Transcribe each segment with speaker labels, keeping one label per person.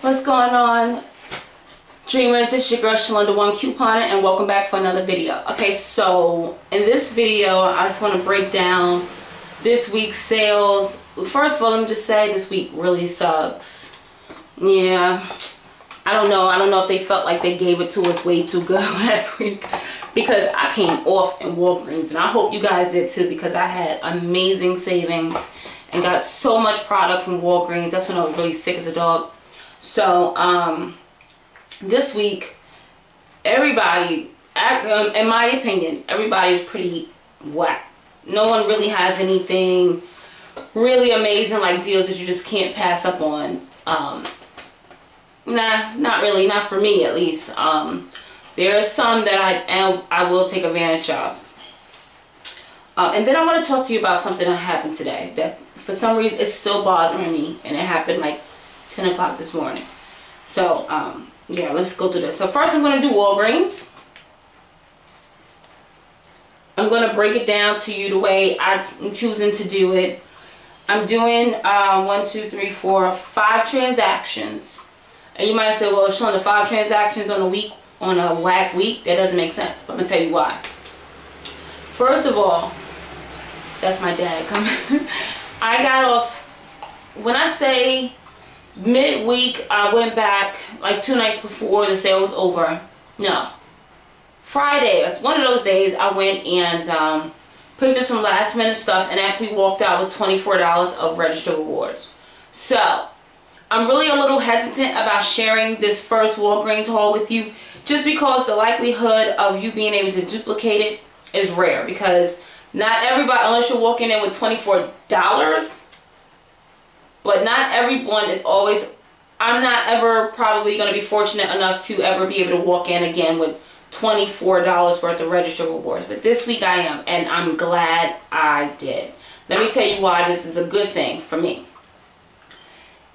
Speaker 1: What's going on, dreamers? It's your girl Shalonda One Couponer, and welcome back for another video. Okay, so in this video I just want to break down this week's sales. First of all, let me just say this week really sucks. Yeah, I don't know if they felt like they gave it to us way too good last week, because I came off in Walgreens, and I hope you guys did too, because I had amazing savings and got so much product from Walgreens. That's when I was really sick as a dog. So this week, everybody, in my opinion, everybody is pretty whack. No one really has anything really amazing, like deals that you just can't pass up on. Nah, not really, not for me at least. There are some that I will take advantage of. And then I want to talk to you about something that happened today that for some reason it's still bothering me, and it happened like 10 o'clock this morning. So yeah, let's go through this. So first I'm going to do Walgreens. I'm going to break it down to you the way I'm choosing to do it. I'm doing 5 transactions. And you might say, well, Shalonda, 5 transactions on a week, on a whack week, that doesn't make sense. But I'm going to tell you why. First of all, that's my dad coming. I got off, when I say midweek, I went back like 2 nights before the sale was over. No. Friday, that's one of those days I went and picked up some last minute stuff and actually walked out with $24 of registered rewards. So, I'm really a little hesitant about sharing this first Walgreens haul with you, just because the likelihood of you being able to duplicate it is rare, because not everybody, unless you're walking in with $24, but not everyone is always, I'm not ever probably going to be fortunate enough to ever be able to walk in again with $24 worth of registered rewards. But this week I am, and I'm glad I did. Let me tell you why this is a good thing for me.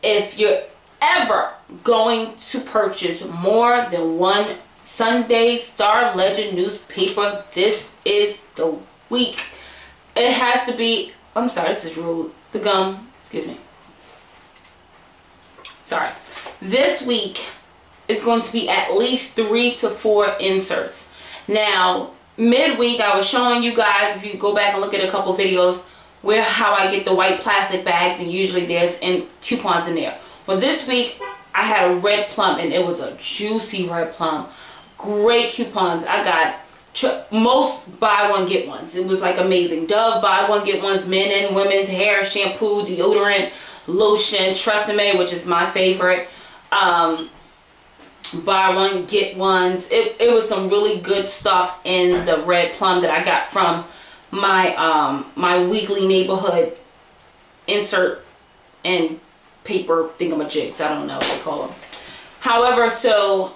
Speaker 1: If you're ever going to purchase more than one Sunday Star Legend newspaper, this is the week. It has to be, I'm sorry, this is rude. The gum, excuse me. Sorry. This week is going to be at least 3 to 4 inserts. Now, midweek I was showing you guys, if you go back and look at a couple videos, how I get the white plastic bags, and usually there's coupons in there. Well, this week I had a red plum, and it was a juicy red plum. Great coupons. I got most buy one get ones. It was like amazing. Dove buy one get ones, men and women's hair shampoo, deodorant, lotion, Tresemme, which is my favorite. Buy one get ones. It was some really good stuff in the red plum that I got from my my weekly neighborhood insert and paper thingamajigs. I don't know what they call them. However, so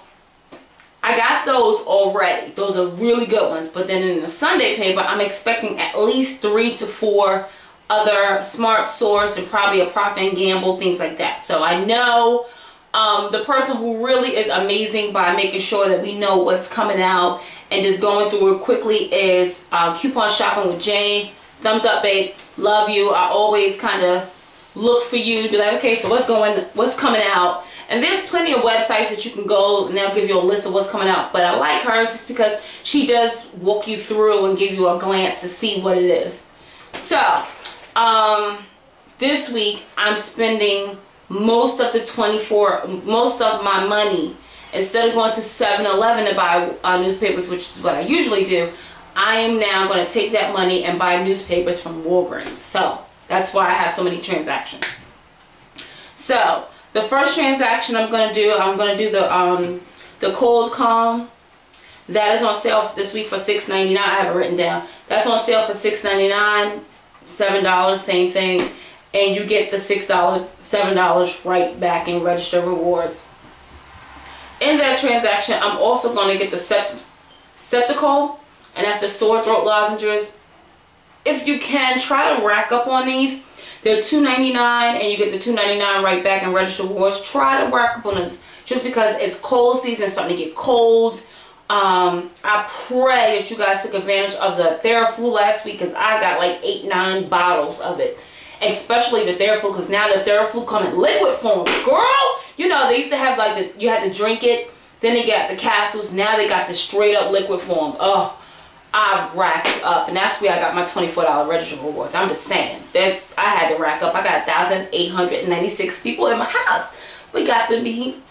Speaker 1: I got those already. Those are really good ones. But then in the Sunday paper, I'm expecting at least 3 to 4 other Smart Source and probably a Procter & Gamble, things like that. So I know the person who really is amazing by making sure that we know what's coming out and just going through it quickly is Coupon Shopping with Jane. Thumbs up, babe. Love you. I always kind of look for you to be like, okay, so what's coming out? And there's plenty of websites that you can go and they'll give you a list of what's coming out. But I like hers just because she does walk you through and give you a glance to see what it is. So, this week I'm spending most of my money. Instead of going to 7-Eleven to buy newspapers, which is what I usually do, I am now going to take that money and buy newspapers from Walgreens. So that's why I have so many transactions. So the first transaction I'm going to do the Cold Calm. That is on sale this week for $6.99. I have it written down. That's on sale for $6.99, $7, same thing. And you get the $6, $7 right back in registered rewards. In that transaction, I'm also going to get the Septicol, and that's the sore throat lozenges. If you can, try to rack up on these. They're $2.99, and you get the $2.99 right back in registered rewards. Try to rack up on this, just because it's cold season, it's starting to get cold. I pray that you guys took advantage of the Theraflu last week, because I got like 8-9 bottles of it. Especially the Theraflu, because now the Theraflu come in liquid form. Girl, you you know, they used to have like you had to drink it. Then they got the capsules. Now they got the straight up liquid form. Oh, I racked up, and that's where I got my $24 register rewards. I'm just saying that I had to rack up. I got 1,896 people in my house. We got to be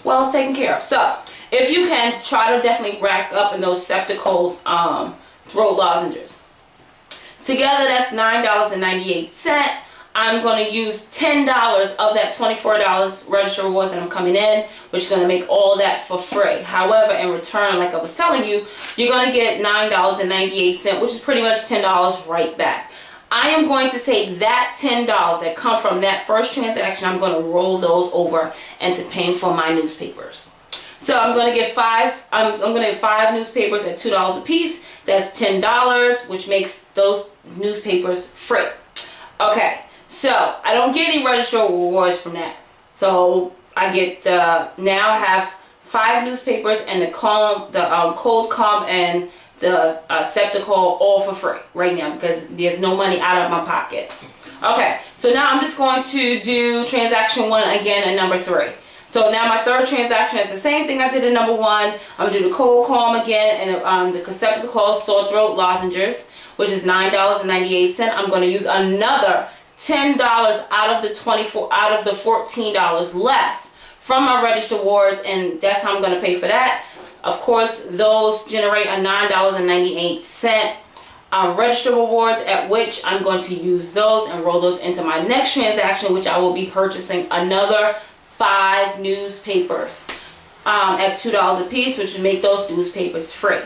Speaker 1: well taken care of. So if you can, try to definitely rack up in those Septicoals throat lozenges. Together, that's $9.98. I'm going to use $10 of that $24 register rewards that I'm coming in, which is going to make all that for free. However, in return, like I was telling you, you're going to get $9.98, which is pretty much $10 right back. I am going to take that $10 that come from that first transaction. I'm going to roll those over into paying for my newspapers. So I'm going to get I'm going to get 5 newspapers at $2 a piece. That's $10, which makes those newspapers free. Okay. So I don't get any register rewards from that. So I get now I have 5 newspapers and the Cold Calm and the Septicol all for free right now because there's no money out of my pocket. Okay, so now I'm just going to do transaction 1 again and number 3. So now my third transaction is the same thing I did in number 1. I'm gonna do the Cold Calm again and the Septicol sore throat lozenges, which is $9.98. I'm going to use another $10 out of the $14 left from my register rewards, and that's how I'm going to pay for that. Of course, those generate a $9.98 register rewards, at which I'm going to use those and roll those into my next transaction, which I will be purchasing another 5 newspapers at $2 a piece, which will make those newspapers free.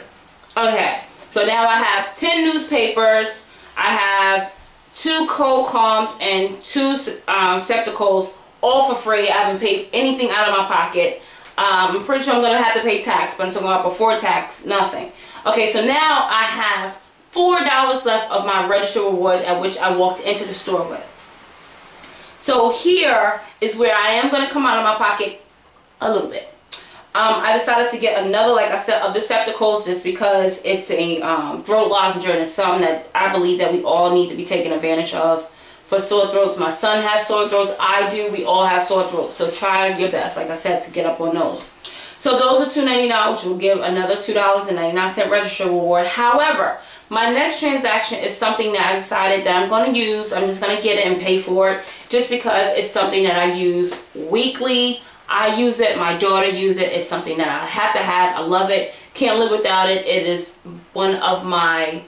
Speaker 1: Okay, so now I have 10 newspapers. I have 2 Cold Calms and 2 Septicoals, all for free. I haven't paid anything out of my pocket. I'm pretty sure I'm going to have to pay tax, but I'm talking about before tax, nothing. Okay, so now I have $4 left of my register rewards at which I walked into the store with. So here is where I am going to come out of my pocket a little bit. I decided to get another, like I said, of the Septicoals just because it's a throat lozenge and it's something that I believe that we all need to be taking advantage of for sore throats. My son has sore throats. I do. We all have sore throats. So try your best, like I said, to get up on those. So those are $2.99, which will give another $2.99 register reward. However, my next transaction is something that I decided that I'm going to use. I'm just going to get it and pay for it just because it's something that I use weekly. I use it, my daughter uses it. It's something that I have to have. I love it. Can't live without it. It is one of my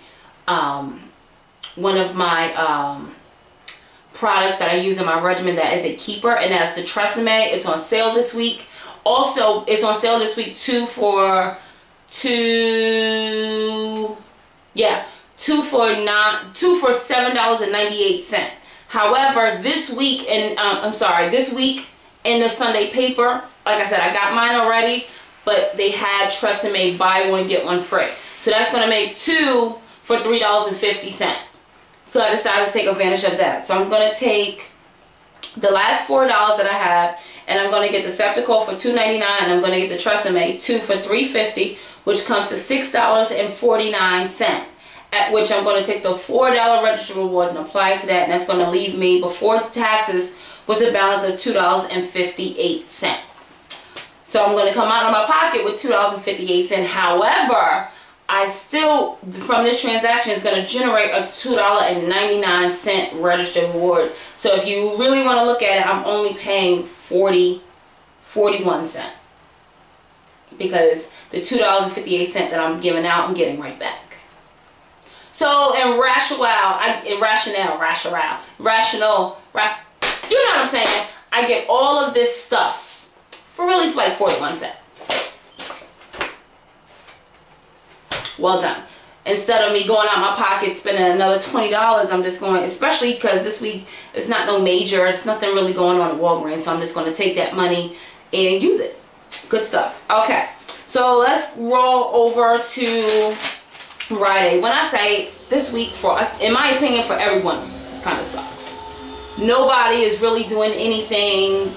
Speaker 1: products that I use in my regimen that is a keeper, and that's the Tresemme. It's on sale this week. Also, it's on sale this week too for $7.98. However, this week in the Sunday paper, like I said, I got mine already, but they had Tresemme buy one get one free. So that's going to make 2 for $3.50. So I decided to take advantage of that. So I'm going to take the last $4 that I have, and I'm going to get the Septicol for $2.99, and I'm going to get the Tresemme 2 for $3.50, which comes to $6.49. At which I'm going to take the $4 register rewards and apply it to that, and that's going to leave me before taxes with a balance of $2.58. So I'm going to come out of my pocket with $2.58. However, I still, from this transaction, is going to generate a $2.99 registered reward. So if you really want to look at it, I'm only paying 41 cents. Because the $2.58 that I'm giving out, I'm getting right back. So in rational, you know what I'm saying? I get all of this stuff for really like 41 cents. Well done. Instead of me going out my pocket spending another $20, I'm just going, especially because this week it's not no major, it's nothing really going on at Walgreens, so I'm just going to take that money and use it. Good stuff. Okay, so let's roll over to Friday. When I say this week, in my opinion, for everyone, this kind of sucks. Nobody is really doing anything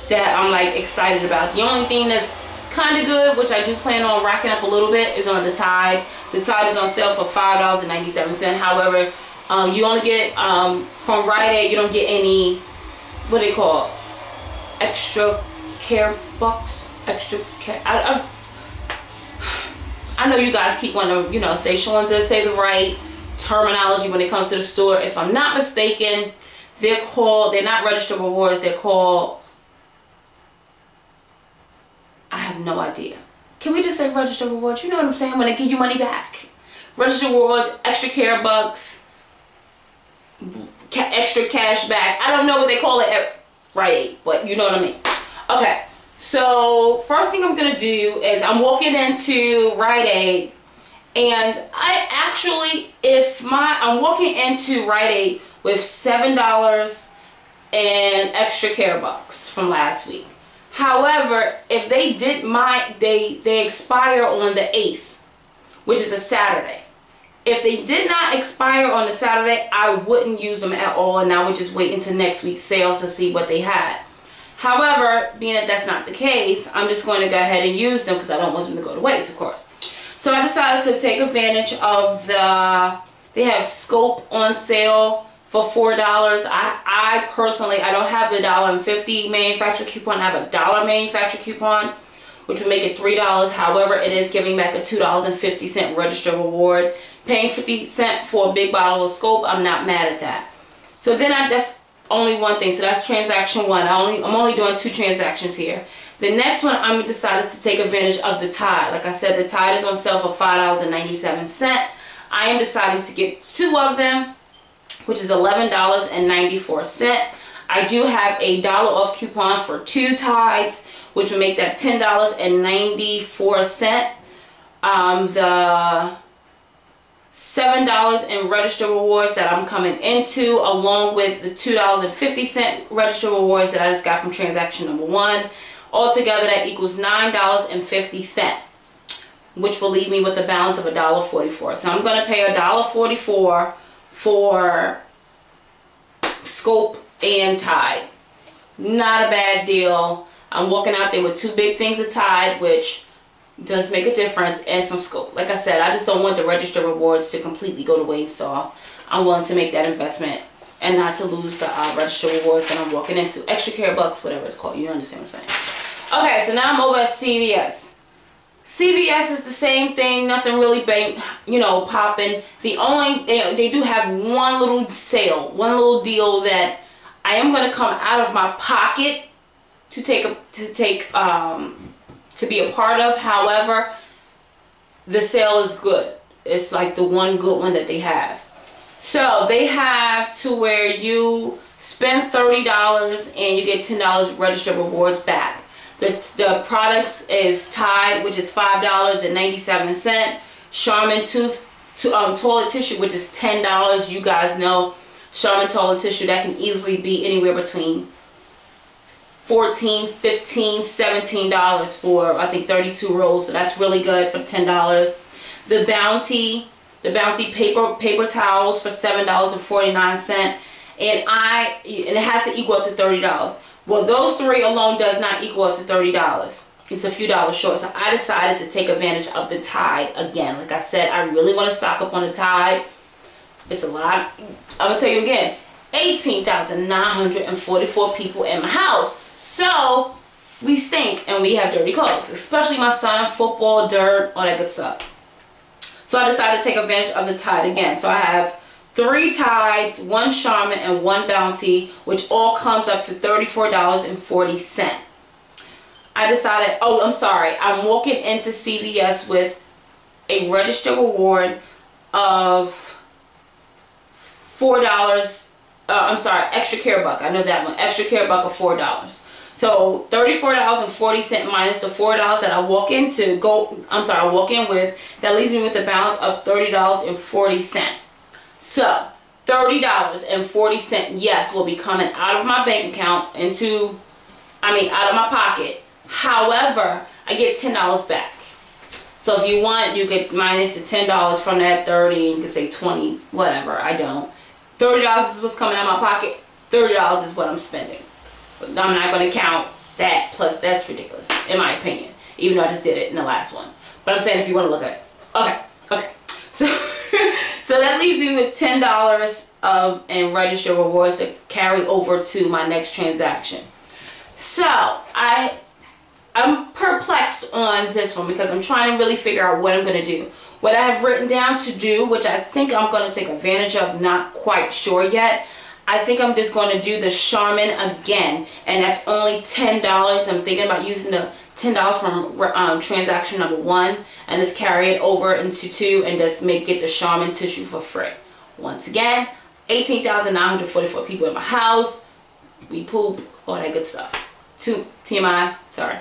Speaker 1: that I'm like excited about. The only thing that's kind of good, which I do plan on racking up a little bit, is on the Tide. The Tide is on sale for $5.97. However, you only get from Rite Aid, you don't get any, what do they call, extra care bucks, extra care. I know you guys keep wanting to, you know, say Shalonda, say the right terminology when it comes to the store. If I'm not mistaken, they're not registered rewards, they're called, I have no idea. Can we just say registered rewards? You know what I'm saying? When they give you money back. Registered rewards, extra care bucks, extra cash back. I don't know what they call it at Rite Aid, but you know what I mean. Okay, so first thing I'm gonna do is I'm walking into Rite Aid, and I actually, I'm walking into Rite Aid with $7 and extra care bucks from last week. However, if they did they expire on the 8th, which is a Saturday. If they did not expire on the Saturday, I wouldn't use them at all, and I would just wait until next week's sales to see what they had. However, being that that's not the case, I'm just going to go ahead and use them because I don't want them to go to waste, of course. So I decided to take advantage of they have Scope on sale for $4. I personally, I don't have the $1.50 manufacturer coupon. I have a $1 manufacturer coupon, which would make it $3. However, it is giving back a $2.50 register reward. Paying 50 cents for a big bottle of Scope, I'm not mad at that. So then that's only one thing. So that's transaction one. I'm only doing 2 transactions here. The next one, I'm decided to take advantage of the Tide. Like I said, the Tide is on sale for $5.97. I am deciding to get 2 of them, which is $11.94. I do have a $1 off coupon for 2 Tides, which would make that $10.94. The $7 in register rewards that I'm coming into, along with the $2.50 register rewards that I just got from transaction number 1. Altogether, that equals $9.50, which will leave me with a balance of $1.44. So I'm going to pay $1.44 for Scope and Tide. Not a bad deal. I'm walking out there with 2 big things of Tide, which does make a difference, and some Scope. Like I said, I just don't want the register rewards to completely go to waste, so I'm willing to make that investment and not to lose the register rewards that I'm walking into. Extra care bucks, whatever it's called. You understand what I'm saying? Okay, so now I'm over at CVS. CVS is the same thing, nothing really popping. The only, they do have one little sale, one little deal that I am going to come out of my pocket to be a part of. However, the sale is good. It's like the one good one that they have. So they have to where you spend $30 and you get $10 registered rewards back. The products is Tide, which is $5.97. Charmin toilet tissue, which is $10. You guys know Charmin toilet tissue, that can easily be anywhere between $14, $15, $17 for, I think, 32 rolls. So that's really good for $10. The Bounty paper towels for $7.49, and it has to equal up to $30. Well, those 3 alone does not equal up to $30. It's a few dollars short. So I decided to take advantage of the Tide again. Like I said, I really want to stock up on the Tide. It's a lot. I'm gonna tell you again, 18,944 people in my house. So we stink and we have dirty clothes, especially my son, football, dirt, all that good stuff. So I decided to take advantage of the Tide again. So I have 3 Tides, 1 Charmin, and 1 Bounty, which all comes up to $34.40. I decided, I'm walking into CVS with a registered reward of $4. Extra care buck. I know that one. Extra care buck of $4. So $34.40 minus the $4 that I walk in with, that leaves me with a balance of $30.40. So $30.40, yes, will be coming out of my bank account out of my pocket. However, I get $10 back. So if you want, you could minus the $10 from that 30, and you can say 20, whatever. I don't. $30 is what's coming out of my pocket. $30 is what I'm spending. But I'm not going to count that plus. That's ridiculous, in my opinion. Even though I just did it in the last one. But I'm saying if you want to look at it. Okay. So, so that leaves me with $10 in registered rewards to carry over to my next transaction. So I I'm perplexed on this one because I'm trying to really figure out what I'm going to do. What I have written down to do, which I think I'm going to take advantage of, not quite sure yet. I think I'm just going to do the Charmin again, and that's only $10. I'm thinking about using the $10 from transaction number 1 and just carry it over into 2 and just get the Charmin tissue for free. Once again, 18,944 people in my house. We poop, all that good stuff. TMI, sorry.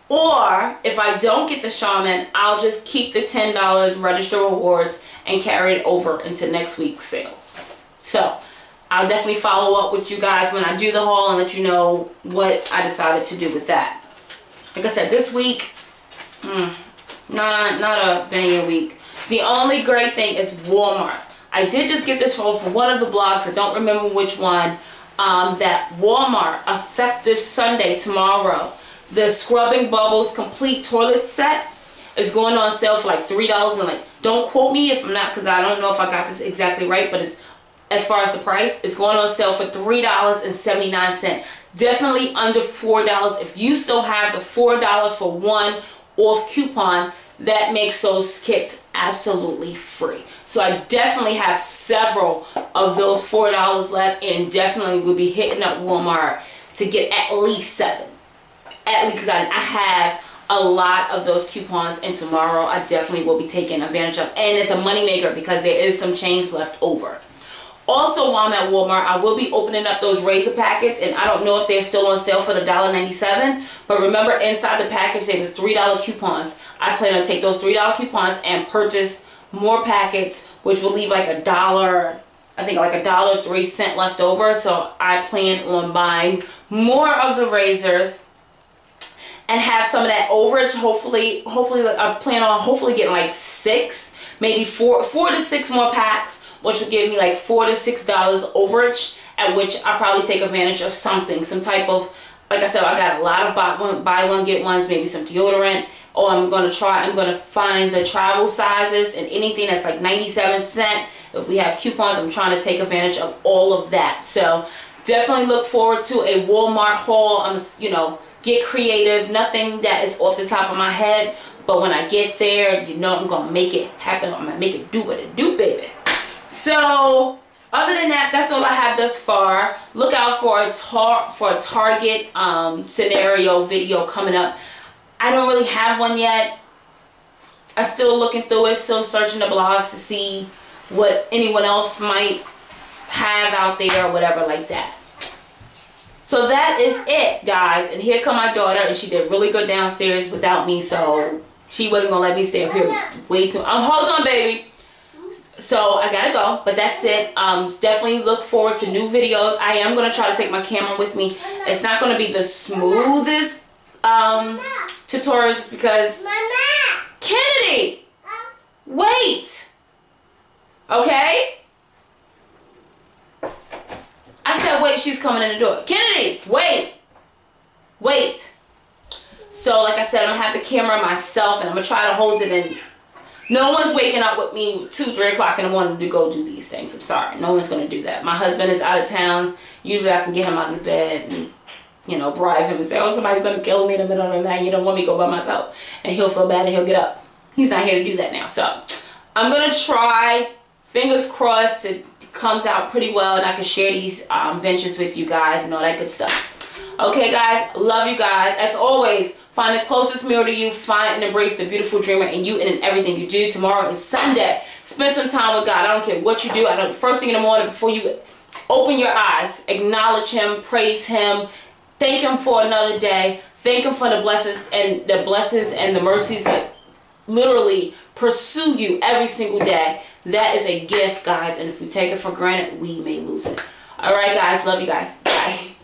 Speaker 1: Or if I don't get the Charmin, I'll just keep the $10 register rewards and carry it over into next week's sales. So I'll definitely follow up with you guys when I do the haul and let you know what I decided to do with that. Like I said, this week, not a banging week. The only great thing is Walmart. I did just get this haul for one of the blogs. I don't remember which one. That Walmart, effective Sunday, tomorrow, the Scrubbing Bubbles Complete Toilet Set is going on sale for like $3. And like, don't quote me if I'm not, because I don't know if I got this exactly right, but it's, as far as the price, it's going on sale for $3.79. Definitely under $4. If you still have the $4 for 1 off coupon, that makes those kits absolutely free. So I definitely have several of those $4 left, and definitely will be hitting up Walmart to get at least 7. At least, because I have a lot of those coupons, and tomorrow I definitely will be taking advantage of. And it's a moneymaker because there is some change left over. Also, while I'm at Walmart, I will be opening up those razor packets, and I don't know if they're still on sale for the $1.97, but remember, inside the package there was $3 coupons. I plan to take those $3 coupons and purchase more packets, which will leave like $1, I think like $1.03 left over. So I plan on buying more of the razors and have some of that overage. Hopefully I plan on getting like 6, maybe 4 to 6 more packs, which will give me like $4 to $6 overage, at which I'll probably take advantage of something, some type of, like I said, I got a lot of buy one get ones, maybe some deodorant, or I'm going to find the travel sizes and anything that's like 97 cents. If we have coupons, I'm trying to take advantage of all of that. So definitely look forward to a Walmart haul. Get creative, nothing that is off the top of my head, but when I get there, I'm going to make it happen. I'm going to make it do what it do, baby. So other than that, that's all I have thus far. Look out for a Target scenario video coming up. I don't really have one yet. I'm still looking through it, still searching the blogs to see what anyone else might have out there or whatever like that. So that is it, guys. And here come my daughter, and she did really good downstairs without me, so she wasn't gonna let me stay up here way too. Hold on, baby. So I gotta go, but that's it. Definitely look forward to new videos. I am gonna try to take my camera with me. It's not gonna be the smoothest tutorials, just because. Kennedy, wait. Okay. I said wait. She's coming in the door. Kennedy, wait. So like I said, I'm gonna have the camera myself, and I'm gonna try to hold it in. No one's waking up with me 2, 3 o'clock in the morning to go do these things. I'm sorry. No one's going to do that. My husband is out of town. Usually I can get him out of bed and, bribe him and say, oh, somebody's going to kill me in the middle of the night. You don't want me to go by myself. And he'll feel bad and he'll get up. He's not here to do that now. So I'm going to try. Fingers crossed it comes out pretty well and I can share these ventures with you guys and all that good stuff. Okay, guys. Love you guys. As always, find the closest mirror to you. Find and embrace the beautiful dreamer in you and in everything you do. Tomorrow is Sunday. Spend some time with God. I don't care what you do. First thing in the morning before you open your eyes, acknowledge Him, praise Him, thank Him for another day. Thank Him for the blessings and the mercies that literally pursue you every single day. That is a gift, guys. And if we take it for granted, we may lose it. All right, guys. Love you guys. Bye.